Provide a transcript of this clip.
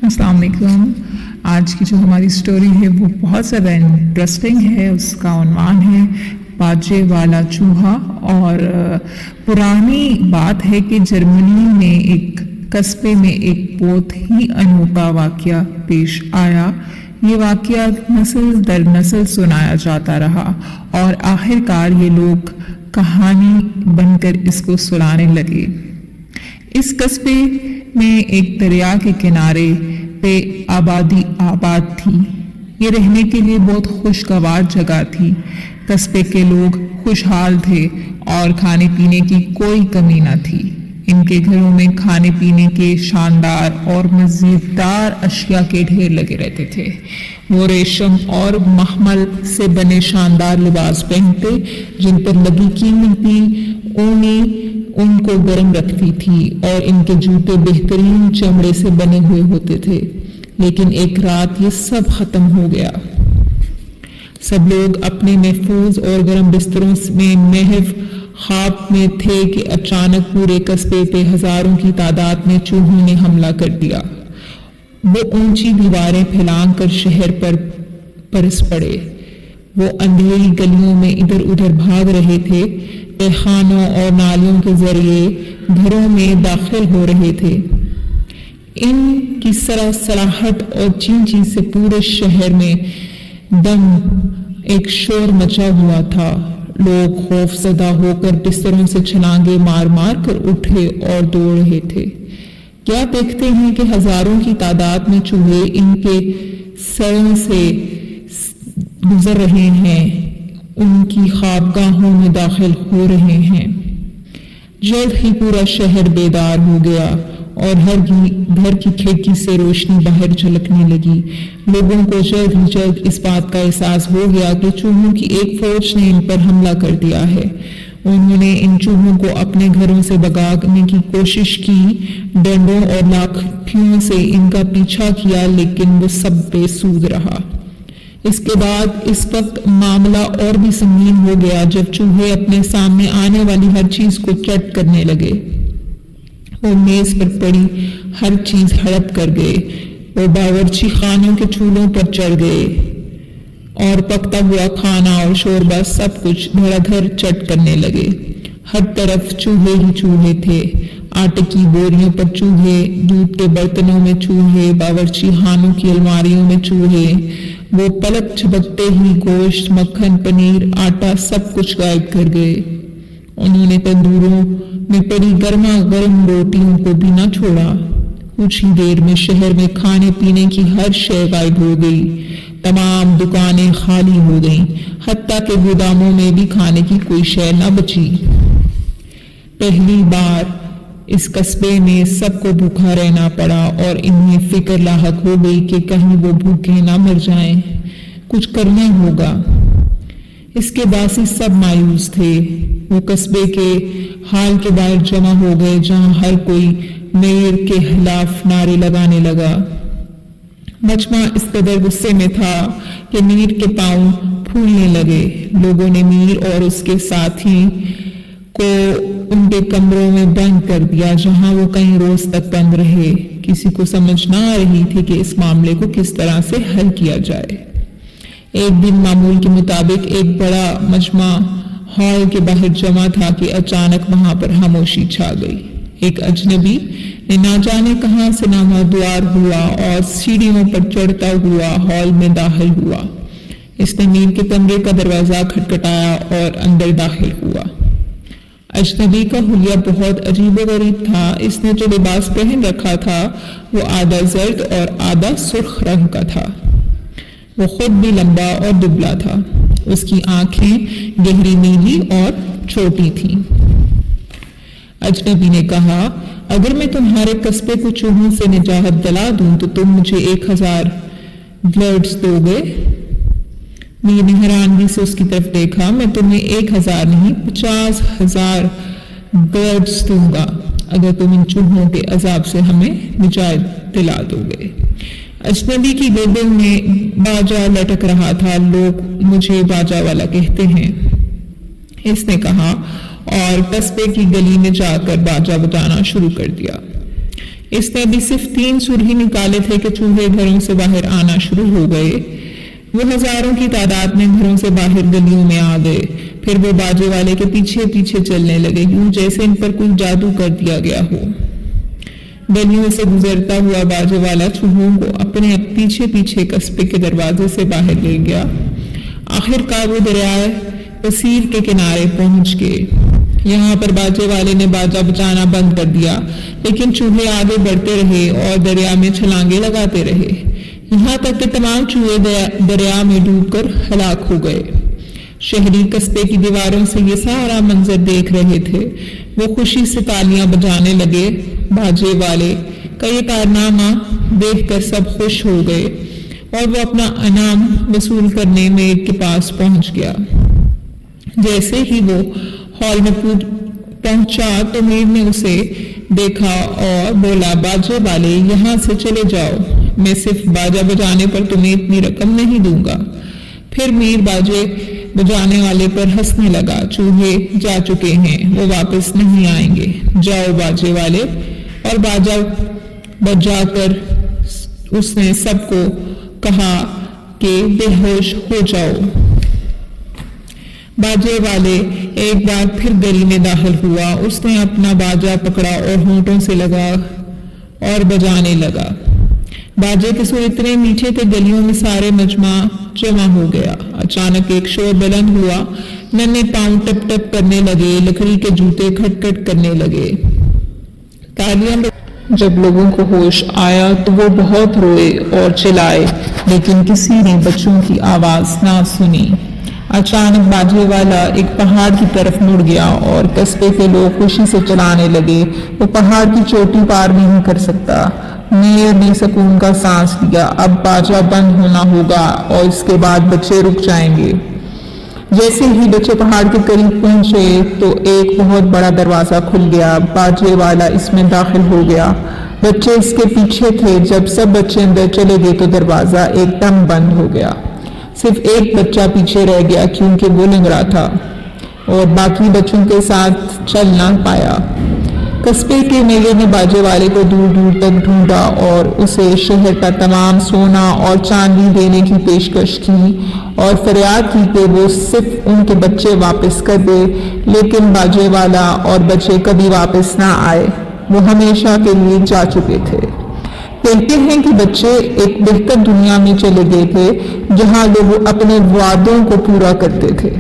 السلام علیکم. آج کی جو ہماری سٹوری ہے وہ بہت زیادہ انٹرسٹنگ ہے. اس کا عنوان ہے باجے والا چوہا. اور پرانی بات ہے کہ جرمنی میں ایک قصبے میں ایک بہت ہی انوکھا واقعہ پیش آیا. یہ واقعہ نسل در نسل سنایا جاتا رہا اور آخر کار یہ لوگ کہانی بن کر اس کو سنانے لگے. اس قصبے میں ایک دریا کے کنارے پہ آبادی آباد تھی. یہ رہنے کے لیے بہت خوشگوار جگہ تھی. قصبے کے لوگ خوشحال تھے اور کھانے پینے کی کوئی کمی نہ تھی. ان کے گھروں میں کھانے پینے کے شاندار اور مزیدار اشیاء کے ڈھیر لگے رہتے تھے. وہ ریشم اور مخمل سے بنے شاندار لباس پہنتے جن پر لگی قیمتی اونی ان کو گرم رکھتی تھی اور ان کے جوتے بہترین چمڑے سے بنے ہوئے ہوتے تھے. لیکن ایک رات یہ سب ختم ہو گیا. سب لوگ اپنے محفوظ اور گرم بستروں میں محو خواب میں تھے کہ اچانک پورے قصبے پہ ہزاروں کی تعداد میں چوہوں نے حملہ کر دیا. وہ اونچی دیواریں پھیلان کر شہر پر برس پڑے. وہ اندھیری گلیوں میں ادھر ادھر بھاگ رہے تھے. تہخانوں اور نالیوں کے ذریعے گھروں میں داخل ہو رہے تھے. ان کی سرسراہٹ اور چینچی سے پورے شہر میں دم ایک شور مچا ہوا تھا. لوگ خوف زدہ ہو کر بستروں سے چھلانگے مار مار کر اٹھے اور دوڑ رہے تھے. کیا دیکھتے ہیں کہ ہزاروں کی تعداد میں چوہے ان کے سروں سے گزر رہے ہیں, ان کی خوابگاہوں میں داخل ہو رہے ہیں. جلد ہی پورا شہر بیدار ہو گیا اور ہر گھر کی کھڑکی سے روشنی باہر جھلکنے لگی. لوگوں کو جلد ہی جلد اس بات کا احساس ہو گیا کہ چوہوں کی ایک فوج نے ان پر حملہ کر دیا ہے. انہوں نے ان چوہوں کو اپنے گھروں سے بھگانے کی کوشش کی. ڈنڈوں اور لاٹھیوں سے ان کا پیچھا کیا لیکن وہ سب بے سود رہا. اس کے بعد اس وقت معاملہ اور بھی سنگین ہو گیا جب چوہے اپنے سامنے آنے والی ہر چیز کو چٹ کرنے لگے. وہ میز پر پڑی ہر چیز ہڑپ کر گئے. وہ باورچی خانوں کے چولہوں پر چڑھ گئے اور پکتا ہوا کھانا اور شوربہ سب کچھ دھڑا دھڑ چٹ کرنے لگے. ہر طرف چوہے ہی چوہے تھے. آٹے کی بوریوں پر چوہے, دودھ کے برتنوں میں چوہے, باورچی خانوں کی الماریوں میں چوہے. وہ پلک جھپکتے ہی گوشت, مکھن, پنیر, آٹا سب کچھ غائب کر گئے. انہوں نے تندوروں میں پڑی گرما گرم روٹیوں کو بھی نہ چھوڑا. کچھ ہی دیر میں شہر میں کھانے پینے کی ہر شے غائب ہو گئی. تمام دکانیں خالی ہو گئیں, حتیٰ کہ گوداموں میں بھی کھانے کی کوئی شے نہ بچی. پہلی بار اس قصبے میں سب کو بھوکا رہنا پڑا اور انہیں فکر لاحق ہو گئی کہ کہیں وہ بھوکے نہ مر جائیں. کچھ کرنا ہوگا. اس کے باعث سب مایوس تھے. وہ قصبے کے حال کے باہر جمع ہو گئے جہاں ہر کوئی میر کے خلاف نعرے لگانے لگا. مجمع اس قدر غصے میں تھا کہ میر کے پاؤں پھولنے لگے. لوگوں نے میر اور اس کے ساتھی کو ان کے کمروں میں بند کر دیا جہاں وہ کئی روز تک بند رہے. کسی کو سمجھ نہ آ رہی تھی کہ اس معاملے کو کس طرح سے حل کیا جائے. ایک دن معمول کے مطابق ایک بڑا مجمع ہال کے باہر جمع تھا کہ اچانک وہاں پر خاموشی چھا گئی. ایک اجنبی نے نہ جانے کہاں سے نامودار ہوا اور سیڑھیوں پر چڑھتا ہوا ہال میں داخل ہوا. اس نے میر کے کمرے کا دروازہ کھٹکھٹایا اور اندر داخل ہوا. اجنبی کا حلیہ بہت عجیب و غریب تھا. اس نے جو لباس پہن رکھا تھا وہ آدھا زرد اور آدھا سرخ رنگ کا تھا. وہ خود بھی لمبا اور دبلا تھا. اس کی آنکھیں گہری نیلی اور چھوٹی تھیں. اجنبی نے کہا, اگر میں تمہارے قصبے کو چوہوں سے نجات دلا دوں تو تم مجھے 1000 گلڈز دو گے. میر نے حیرانگی سے اس کی طرف دیکھا. میں تمہیں 1000 نہیں 50,000 گلڈز دوں گا اگر تم ان چوہوں کے عذاب سے ہمیں نجات دلا دو گے. اجنبی کی گردن میں باجا لٹک رہا تھا. لوگ مجھے باجا والا کہتے ہیں, اس نے کہا, اور قصبے کی گلی میں جا کر باجا بجانا شروع کر دیا. اس نے ابھی صرف 3 سر ہی نکالے تھے کہ چوہے گھروں سے باہر آنا شروع ہو گئے۔ وہ ہزاروں کی تعداد میں گھروں سے باہر گلیوں میں آ گئے، پھر وہ باجے والے کے پیچھے پیچھے چلنے لگے، یوں جیسے ان پر کوئی جادو کر دیا گیا ہو۔ گلیوں سے گزرتا ہوا باجے والا چوہوں کو اپنے پیچھے پیچھے قصبے کے دروازے سے باہر لے گیا۔ آخر کار وہ دریائے وسیل کے کنارے پہنچ گئے۔ یہاں پر باجے والے نے باجا بجانا بند کر دیا، لیکن چوہے آگے بڑھتے رہے اور دریا میں چھلانگیں لگاتے رہے، یہاں تک کہ تمام چوہے دریا میں ڈوب کر ہلاک ہو گئے۔ شہری قصبے کی دیواروں سے یہ سارا منظر دیکھ رہے تھے۔ وہ خوشی سے تالیاں بجانے لگے۔ باجے والے کا یہ کارنامہ دیکھ کر سب خوش ہو گئے اور وہ اپنا انعام وصول کرنے میر کے پاس پہنچ گیا۔ جیسے ہی وہ ہال میں پہنچا تو میر نے اسے دیکھا اور بولا، باجے والے یہاں سے چلے جاؤ، میں صرف باجا بجانے پر تمہیں اتنی رقم نہیں دوں گا۔ پھر میر باجے بجانے والے پر ہنسنے لگا، چوہے جا چکے ہیں، وہ واپس نہیں آئیں گے، جاؤ باجے والے۔ اور باجا بجا کر اس نے سب کو کہا کہ بے ہوش ہو جاؤ۔ باجے والے ایک بار پھر گلی میں داخل ہوا، اس نے اپنا باجا پکڑا اور ہونٹوں سے لگا اور بجانے لگا۔ باجے کے سر اتنے میٹھے تھے گلیوں میں سارے مجمع جمع ہو گیا۔ اچانک ایک شور بلند ہوا، ننھے پاؤں ٹپ ٹپ کرنے لگے، لکڑی کے جوتے کھٹ کھٹ کرنے لگے۔ جب لوگوں کو ہوش آیا تو وہ بہت روئے اور چلائے، لیکن کسی نے بچوں کی آواز نہ سنی۔ اچانک باجے والا ایک پہاڑ کی طرف مڑ گیا اور قصبے کے لوگ خوشی سے چلانے لگے۔ وہ پہاڑ کی چوٹی پار نہیں کر سکتا۔ میر نے سکون کا سانس لیا، اب باجا بند ہونا ہوگا اور اس کے بعد بچے رک جائیں گے۔ جیسے ہی بچے پہاڑ کے قریب پہنچے تو ایک بہت بڑا دروازہ کھل گیا، باجے والا اس میں داخل ہو گیا۔ بچے اس کے پیچھے تھے۔ جب سب بچے اندر چلے گئے تو دروازہ ایک دم بند ہو گیا۔ صرف ایک بچہ پیچھے رہ گیا کیونکہ وہ لنگڑا تھا اور باقی بچوں کے ساتھ چل نہ پایا۔ قصبے کے میلے نے باجے والے کو دور دور تک ڈھونڈا اور اسے شہر کا تمام سونا اور چاندی دینے کی پیشکش کی اور فریاد کی کہ وہ صرف ان کے بچے واپس کر دے، لیکن باجے والا اور بچے کبھی واپس نہ آئے، وہ ہمیشہ کے لیے جا چکے تھے۔ کہتے ہیں کہ بچے ایک بہتر دنیا میں چلے گئے تھے جہاں لوگ اپنے وعدوں کو پورا کرتے تھے۔